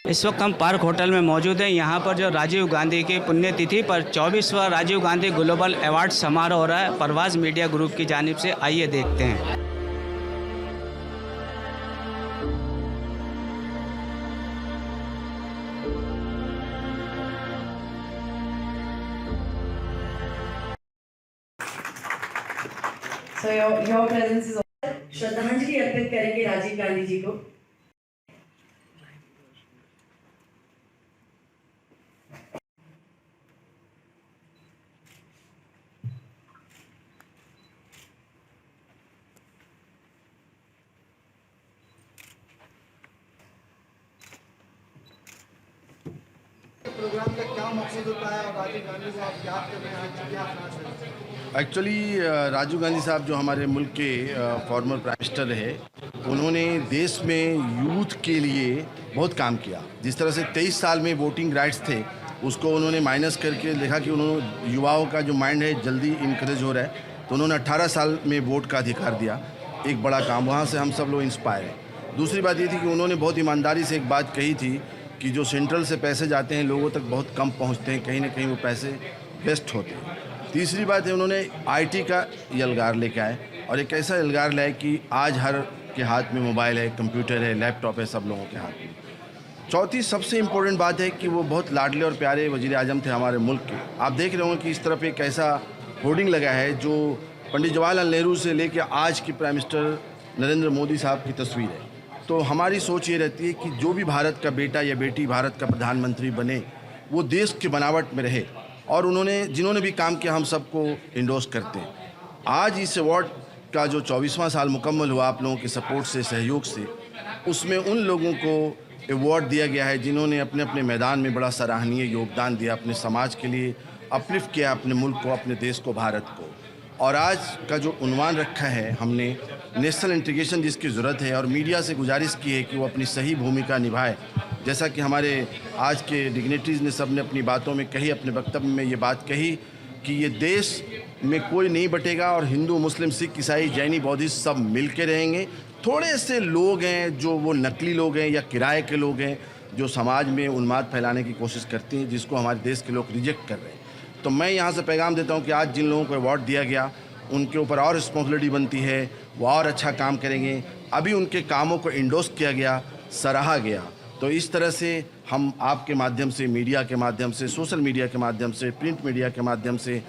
इस वक्त हम पार्क होटल में मौजूद हैं। यहाँ पर जो राजीव गांधी की पुण्यतिथि पर 24वां राजीव गांधी ग्लोबल अवार्ड समारोह हो रहा है परवाज़ मीडिया ग्रुप की जानिब से। आइए देखते हैं। So your presence is श्रद्धांजलि अर्पित करेंगे राजीव गांधी जी को। प्रोग्राम का क्या मकसद होता है और राजीव गांधी को आप याद कर रहे हैं, क्या कहना चाहिए? एक्चुअली राजीव गांधी साहब जो हमारे मुल्क के फॉर्मर प्राइम मिनिस्टर रहे, उन्होंने देश में यूथ के लिए बहुत काम किया। जिस तरह से 23 साल में वोटिंग राइट्स थे, उसको उन्होंने माइनस करके देखा कि उन्होंने युवाओं का जो माइंड है जल्दी इनकरेज हो रहा है, तो उन्होंने 18 साल में वोट का अधिकार दिया। एक बड़ा काम, वहाँ से हम सब लोग इंस्पायर हैं। दूसरी बात ये थी कि उन्होंने बहुत ईमानदारी से एक बात कही थी कि जो सेंट्रल से पैसे जाते हैं लोगों तक बहुत कम पहुंचते हैं, कहीं ना कहीं वो पैसे वेस्ट होते हैं। तीसरी बात है, उन्होंने आईटी का यलगार लेके आए और एक ऐसा यलगार लाए कि आज हर के हाथ में मोबाइल है, कंप्यूटर है, लैपटॉप है, सब लोगों के हाथ में। चौथी सबसे इम्पोर्टेंट बात है कि वो बहुत लाडले और प्यारे वज़ीर आज़म थे हमारे मुल्क के। आप देख रहे होंगे कि इस तरफ एक ऐसा होर्डिंग लगा है जो पंडित जवाहरलाल नेहरू से लेकर आज की प्राइम मिनिस्टर नरेंद्र मोदी साहब की तस्वीर है। तो हमारी सोच ये रहती है कि जो भी भारत का बेटा या बेटी भारत का प्रधानमंत्री बने, वो देश की बनावट में रहे। और जिन्होंने भी काम किया हम सबको इंडोर्स करते हैं। आज इस अवार्ड का जो 24वां साल मुकम्मल हुआ आप लोगों के सपोर्ट से, सहयोग से, उसमें उन लोगों को अवार्ड दिया गया है जिन्होंने अपने अपने मैदान में बड़ा सराहनीय योगदान दिया, अपने समाज के लिए अपलिफ्ट किया अपने मुल्क को, अपने देश को, भारत को। और आज का जो उन्वान रखा है हमने, नेशनल इंटीग्रेशन जिसकी ज़रूरत है, और मीडिया से गुजारिश की है कि वो अपनी सही भूमिका निभाए। जैसा कि हमारे आज के डिग्नेटरीज़ ने सब ने अपनी बातों में कही, अपने वक्तव्य में ये बात कही कि ये देश में कोई नहीं बटेगा और हिंदू, मुस्लिम, सिख, ईसाई, जैनी, बौद्धिस्ट सब मिल के रहेंगे। थोड़े से लोग हैं जो वो नकली लोग हैं या किराए के लोग हैं जो समाज में उन्माद फैलाने की कोशिश करती हैं, जिसको हमारे देश के लोग रिजेक्ट कर रहे हैं। तो मैं यहाँ से पैगाम देता हूँ कि आज जिन लोगों को अवार्ड दिया गया, उनके ऊपर और रिस्पॉन्सिबिलिटी बनती है, वो और अच्छा काम करेंगे। अभी उनके कामों को इंडोर्स किया गया, सराहा गया। तो इस तरह से हम आपके माध्यम से, मीडिया के माध्यम से, सोशल मीडिया के माध्यम से, प्रिंट मीडिया के माध्यम से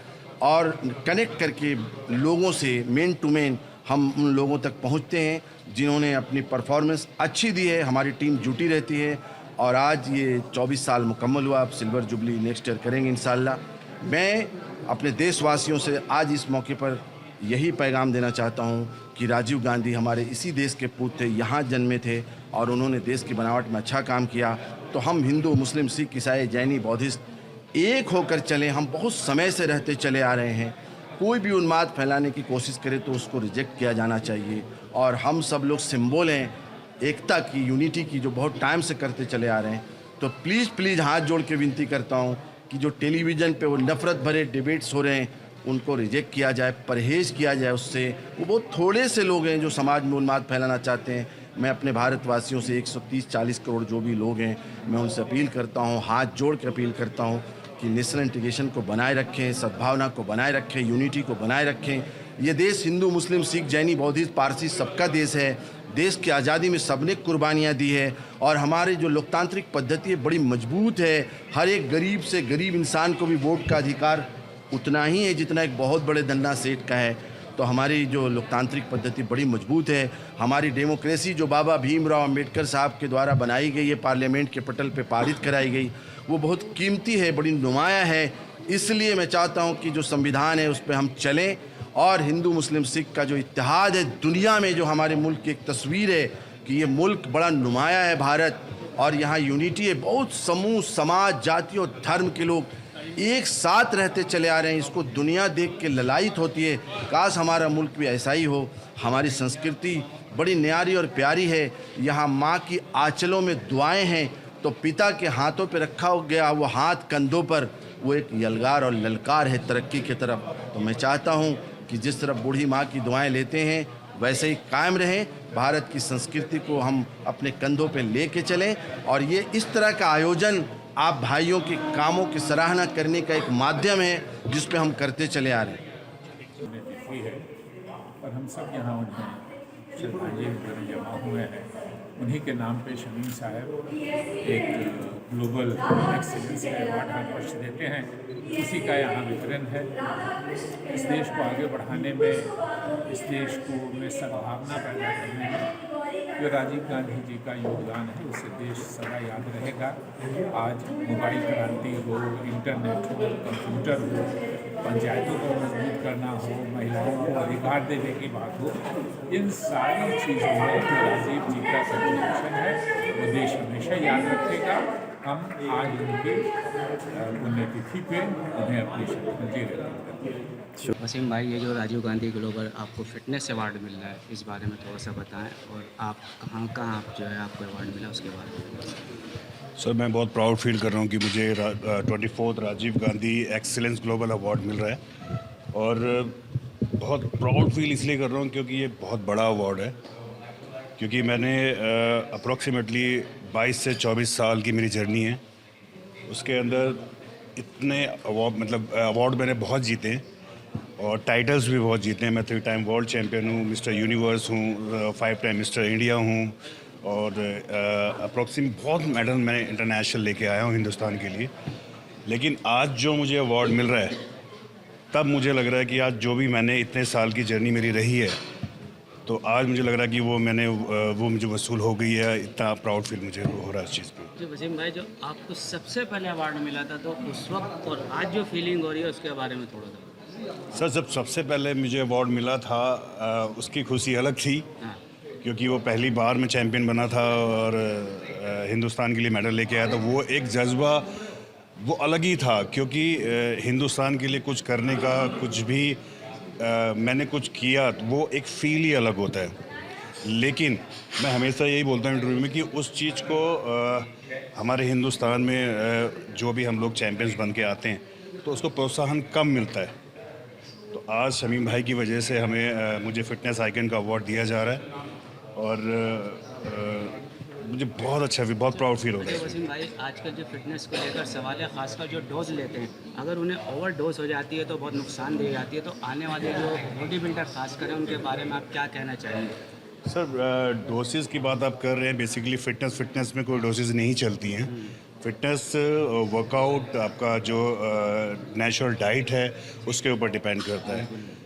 और कनेक्ट करके लोगों से मेन टू मेन हम उन लोगों तक पहुंचते हैं जिन्होंने अपनी परफॉर्मेंस अच्छी दी है। हमारी टीम जुटी रहती है और आज ये 24 साल मुकम्मल हुआ। अब सिल्वर जुबली नेक्स्ट ईयर करेंगे इंशाल्लाह। मैं अपने देशवासियों से आज इस मौके पर यही पैगाम देना चाहता हूँ कि राजीव गांधी हमारे इसी देश के पूत थे, यहाँ जन्मे थे और उन्होंने देश की बनावट में अच्छा काम किया। तो हम हिंदू, मुस्लिम, सिख, ईसाई, जैनी, बौद्धिस्ट एक होकर चलें। हम बहुत समय से रहते चले आ रहे हैं। कोई भी उन्माद फैलाने की कोशिश करे तो उसको रिजेक्ट किया जाना चाहिए। और हम सब लोग सिंबल हैं एकता की, यूनिटी की, जो बहुत टाइम से करते चले आ रहे हैं। तो प्लीज़ हाथ जोड़ के विनती करता हूँ कि जो टेलीविज़न पे वो नफ़रत भरे डिबेट्स हो रहे हैं, उनको रिजेक्ट किया जाए, परहेज़ किया जाए उससे। वो बहुत थोड़े से लोग हैं जो समाज में उन्माद फैलाना चाहते हैं। मैं अपने भारतवासियों से 130-140 करोड़ जो भी लोग हैं, मैं उनसे अपील करता हूँ, हाथ जोड़ के अपील करता हूँ कि नेशनल इंटीग्रेशन को बनाए रखें, सद्भावना को बनाए रखें, यूनिटी को बनाए रखें। ये देश हिंदू, मुस्लिम, सिख, जैनी, बौद्धिस्ट, पारसी सबका देश है। देश की आज़ादी में सबने कुर्बानियाँ दी है और हमारी जो लोकतांत्रिक पद्धति है बड़ी मजबूत है। हर एक गरीब से गरीब इंसान को भी वोट का अधिकार उतना ही है जितना एक बहुत बड़े धन्ना सेठ का है। तो हमारी जो लोकतांत्रिक पद्धति बड़ी मजबूत है। हमारी डेमोक्रेसी जो बाबा भीमराव अम्बेडकर साहब के द्वारा बनाई गई है, पार्लियामेंट के पटल पे पारित कराई गई, वो बहुत कीमती है, बड़ी नुमाया है। इसलिए मैं चाहता हूँ कि जो संविधान है उस पर हम चलें और हिंदू, मुस्लिम, सिख का जो इत्तेहाद है दुनिया में, जो हमारे मुल्क की एक तस्वीर है कि ये मुल्क बड़ा नुमाया है भारत, और यहाँ यूनिटी है। बहुत समूह, समाज, जाति और धर्म के लोग एक साथ रहते चले आ रहे हैं। इसको दुनिया देख के ललायित होती है। काश हमारा मुल्क भी ऐसा ही हो। हमारी संस्कृति बड़ी न्यारी और प्यारी है। यहाँ माँ की आंचलों में दुआएं हैं, तो पिता के हाथों पे रखा गया वो हाथ कंधों पर, वो एक यलगार और ललकार है तरक्की की तरफ। तो मैं चाहता हूँ कि जिस तरफ बूढ़ी माँ की दुआएं लेते हैं, वैसे ही कायम रहें, भारत की संस्कृति को हम अपने कंधों पे लेके चलें और ये इस तरह का आयोजन आप भाइयों के कामों की सराहना करने का एक माध्यम है जिस पे हम करते चले आ रहे हैं। तिथि है और हम सब यहाँ उन्हें श्रद्धांजलि देने जमा हुए हैं। उन्हीं के नाम पे शमीम साहब एक ग्लोबल एक्सीलेंस का अवार्ड हर वर्ष देते हैं, इसी का यहाँ वितरण है। इस देश को आगे बढ़ाने में, इस देश को में सद्भावना पैदा करने में जो राजीव गांधी जी का योगदान है उसे देश सदा याद रहेगा। आज मोबाइल क्रांति हो, इंटरनेट हो, कंप्यूटर हो, पंचायतों को मजबूत करना हो, महिलाओं को अधिकार देने की बात हो, इन सारी चीज़ों में जो राजीव जी का कंट्रीब्यूशन है वो देश हमेशा याद रखेगा। हम आज उनकी पुण्यतिथि पे उन्हें अपनी श्रद्धांजलि अर्पित करते हैं। वसीम भाई, ये जो राजीव गांधी ग्लोबल आपको फिटनेस अवार्ड मिल रहा है, इस बारे में थोड़ा सा बताएं और आप कहाँ आप जो है आपको अवार्ड मिला उसके बारे में। सर, मैं बहुत प्राउड फील कर रहा हूँ कि मुझे 24 Rajiv Gandhi excellence global award मिल रहा है और बहुत प्राउड फील इसलिए कर रहा हूँ क्योंकि ये बहुत बड़ा अवार्ड है। क्योंकि मैंने अप्रॉक्सीमेटली 22 से 24 साल की मेरी जर्नी है, उसके अंदर इतने अवार्ड मैंने बहुत जीते हैं और टाइटल्स भी बहुत जीते हैं। मैं 3 टाइम वर्ल्ड चैम्पियन हूँ, मिस्टर यूनिवर्स हूँ, 5 टाइम मिस्टर इंडिया हूँ और अप्रॉक्सीमेट बहुत मेडल मैं इंटरनेशनल लेके आया हूँ हिंदुस्तान के लिए। लेकिन आज जो मुझे अवार्ड मिल रहा है, तब मुझे लग रहा है कि आज जो भी मैंने इतने साल की जर्नी मेरी रही है, तो आज मुझे लग रहा है कि वो मुझे वसूल हो गई है। इतना प्राउड फील मुझे हो रहा है इस चीज़ पे। जो वसीम भाई, जो आपको सबसे पहले अवार्ड मिला था, तो उस वक्त और आज जो फीलिंग हो रही है उसके बारे में थोड़ा सा। सर, जब सबसे पहले मुझे अवार्ड मिला था उसकी खुशी अलग थी, क्योंकि वो पहली बार मैं चैम्पियन बना था और हिंदुस्तान के लिए मेडल लेके आया था। वो एक जज्बा वो अलग ही था, क्योंकि हिंदुस्तान के लिए कुछ करने का, कुछ भी मैंने कुछ किया, तो वो एक फील ही अलग होता है। लेकिन मैं हमेशा यही बोलता हूँ इंटरव्यू में कि उस चीज़ को हमारे हिंदुस्तान में जो भी हम लोग चैम्पियंस बन के आते हैं तो उसको प्रोत्साहन कम मिलता है। तो आज शमीम भाई की वजह से मुझे फिटनेस आइकन का अवार्ड दिया जा रहा है और मुझे बहुत अच्छा भी बहुत प्राउड फील हो रहा है। वसीम भाई, आजकल जो फिटनेस को लेकर सवाल है, खासकर जो डोज लेते हैं, अगर उन्हें ओवर डोज हो जाती है तो बहुत नुकसान दे जाती है। तो आने वाले जो बॉडी बिल्डर खासकर हैं उनके बारे में आप क्या कहना चाहेंगे? सर, डोसेस की बात आप कर रहे हैं। बेसिकली फिटनेस में कोई डोसेस नहीं चलती हैं। फिटनेस वर्कआउट आपका जो नेचुरल डाइट है उसके ऊपर डिपेंड करता है।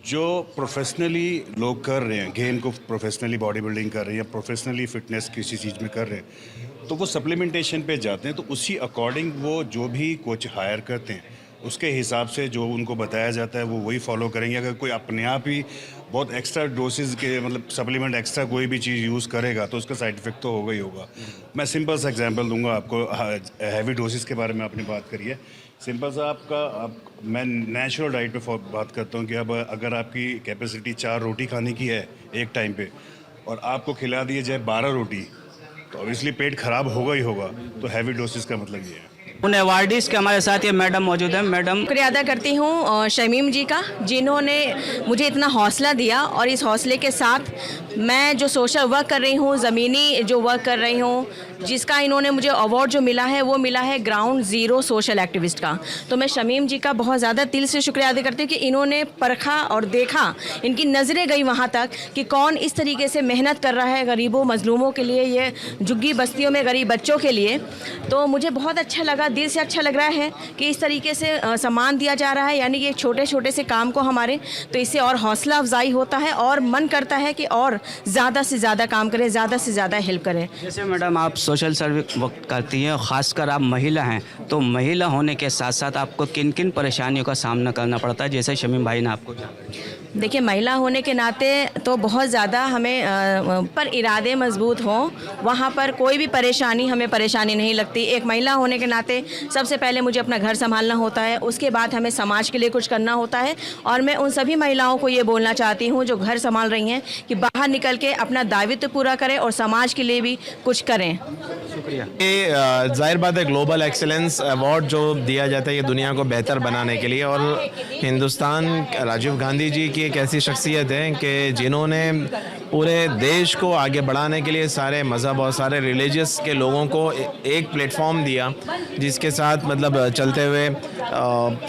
जो प्रोफेशनली लोग कर रहे हैं, गेम को प्रोफेशनली बॉडी बिल्डिंग कर रहे हैं या प्रोफेशनली फिटनेस किसी चीज़ में कर रहे हैं, तो वो सप्लीमेंटेशन पे जाते हैं। तो उसी अकॉर्डिंग वो जो भी कोच हायर करते हैं उसके हिसाब से जो उनको बताया जाता है वो वही फॉलो करेंगे। अगर कोई अपने आप ही बहुत एक्स्ट्रा डोसेज के सप्लीमेंट एक्स्ट्रा कोई भी चीज़ यूज़ करेगा तो उसका साइड इफेक्ट तो होगा ही होगा। मैं सिंपल सा एग्जांपल दूंगा आपको। हैवी डोसेज के बारे में आपने बात करी है। सिंपल सा मैं नेचुरल डाइट पे बात करता हूँ कि अब अगर आपकी कैपेसिटी 4 रोटी खाने की है एक टाइम पे और आपको खिला दिए जाए 12 रोटी, तो ऑब्वियसली पेट खराब होगा ही होगा। तो हैवी डोसेज का मतलब ये है। उन अवार्डीज़ के हमारे साथ ये मैडम मौजूद हैं। मैडम, शुक्रिया अदा करती हूँ शमीम जी का, जिन्होंने मुझे इतना हौसला दिया और इस हौसले के साथ मैं जो सोशल वर्क कर रही हूँ, ज़मीनी जो वर्क कर रही हूँ, जिसका इन्होंने मुझे अवार्ड जो मिला है वो मिला है ग्राउंड ज़ीरो सोशल एक्टिविस्ट का। तो मैं शमीम जी का बहुत ज़्यादा दिल से शुक्रिया अदा करती हूँ कि इन्होंने परखा और देखा, इनकी नज़रें गई वहाँ तक कि कौन इस तरीके से मेहनत कर रहा है गरीबों मजलूमों के लिए, ये झुग्गी बस्तियों में गरीब बच्चों के लिए। तो मुझे बहुत अच्छा लगा, दिल से अच्छा लग रहा है कि इस तरीके से सम्मान दिया जा रहा है, यानी कि छोटे छोटे से काम को हमारे, तो इससे और हौसला अफजाई होता है और मन करता है कि और ज़्यादा से ज़्यादा काम करें, ज़्यादा से ज़्यादा हेल्प करें। जैसे मैडम आप सोशल सर्विस वर्क करती हैं, ख़ासकर आप महिला हैं, तो महिला होने के साथ साथ आपको किन किन परेशानियों का सामना करना पड़ता है, जैसे शमीम भाई ने आपको? देखिए, महिला होने के नाते तो बहुत ज़्यादा हमें पर इरादे मजबूत हों, वहाँ पर कोई भी परेशानी हमें परेशानी नहीं लगती। एक महिला होने के नाते सबसे पहले मुझे अपना घर संभालना होता है, उसके बाद हमें समाज के लिए कुछ करना होता है। और मैं उन सभी महिलाओं को ये बोलना चाहती हूँ जो घर संभाल रही हैं कि बाहर निकल के अपना दायित्व पूरा करें और समाज के लिए भी कुछ करें। शुक्रिया। ये जाहिर बात है, ग्लोबल एक्सीलेंस अवार्ड जो दिया जाता है ये दुनिया को बेहतर बनाने के लिए, और हिंदुस्तान राजीव गांधी जी की की एक ऐसी शख्सियत है कि जिन्होंने पूरे देश को आगे बढ़ाने के लिए सारे मज़हब और सारे रिलीजियस के लोगों को एक प्लेटफॉर्म दिया, जिसके साथ मतलब चलते हुए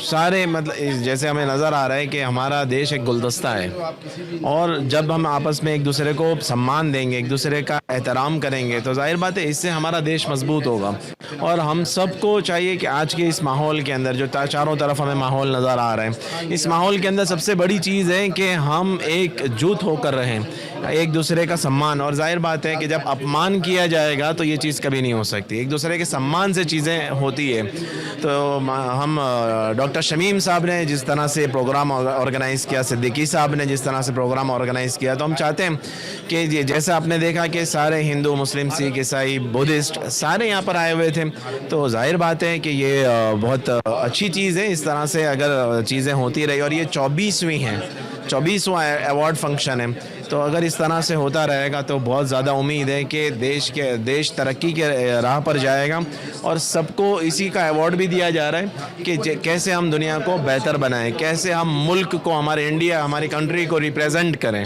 सारे मतलब जैसे हमें नज़र आ रहा है कि हमारा देश एक गुलदस्ता है, और जब हम आपस में एक दूसरे को सम्मान देंगे, एक दूसरे का एहतराम करेंगे, तो जाहिर बात है इससे हमारा देश मजबूत होगा। और हम सबको चाहिए कि आज के इस माहौल के अंदर जो चारों तरफ हमें माहौल नज़र आ रहा है, इस माहौल के अंदर सबसे बड़ी चीज़ है कि हम एकजुट होकर रहें, एक दूसरे का सम्मान। और जाहिर बात है कि जब अपमान किया जाएगा तो ये चीज़ कभी नहीं हो सकती, एक दूसरे के सम्मान से चीज़ें होती है। तो हम डॉक्टर शमीम साहब ने जिस तरह से प्रोग्राम ऑर्गेनाइज़ किया, सिद्दीकी साहब ने जिस तरह से प्रोग्राम ऑर्गेनाइज़ किया, तो हम चाहते हैं कि जैसे आपने देखा कि सारे हिंदू, मुस्लिम, सिख, ईसाई, बुद्धिस्ट सारे यहाँ पर आए हुए थे, तो जाहिर बात है कि ये बहुत अच्छी चीज़ है। इस तरह से अगर चीज़ें होती रही, और ये 24वां अवार्ड फंक्शन है, तो अगर इस तरह से होता रहेगा तो बहुत ज़्यादा उम्मीद है कि देश तरक्की के राह पर जाएगा। और सबको इसी का अवार्ड भी दिया जा रहा है कि कैसे हम दुनिया को बेहतर बनाएं, कैसे हम मुल्क को, हमारे इंडिया, हमारी कंट्री को रिप्रेजेंट करें।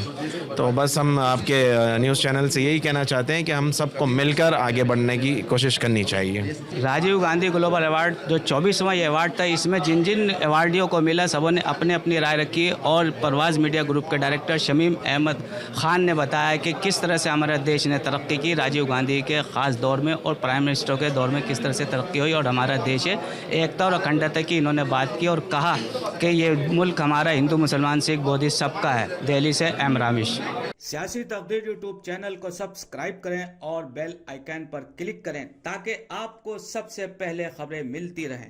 तो बस हम आपके न्यूज़ चैनल से यही कहना चाहते हैं कि हम सबको मिलकर आगे बढ़ने की कोशिश करनी चाहिए। राजीव गांधी ग्लोबल अवार्ड जो 24वां ये अवार्ड था, इसमें जिन जिन अवार्डियों को मिला सबों ने अपने अपनी राय रखी। और परवाज़ मीडिया ग्रुप के डायरेक्टर शमीम अहमद खान ने बताया कि किस तरह से हमारे देश ने तरक्की की राजीव गांधी के ख़ास दौर में, और प्राइम मिनिस्टर के दौर में किस तरह से तरक्की हुई और हमारा देश है एकता और अखंडता की इन्होंने बात की। और कहा कि ये मुल्क हमारा हिंदू, मुसलमान, सिख, बौद्धिस्ट सबका है। दिल्ली से एम रामिश। सियासी तकदीर यूट्यूब चैनल को सब्सक्राइब करें और बेल आइकन पर क्लिक करें ताकि आपको सबसे पहले खबरें मिलती रहें।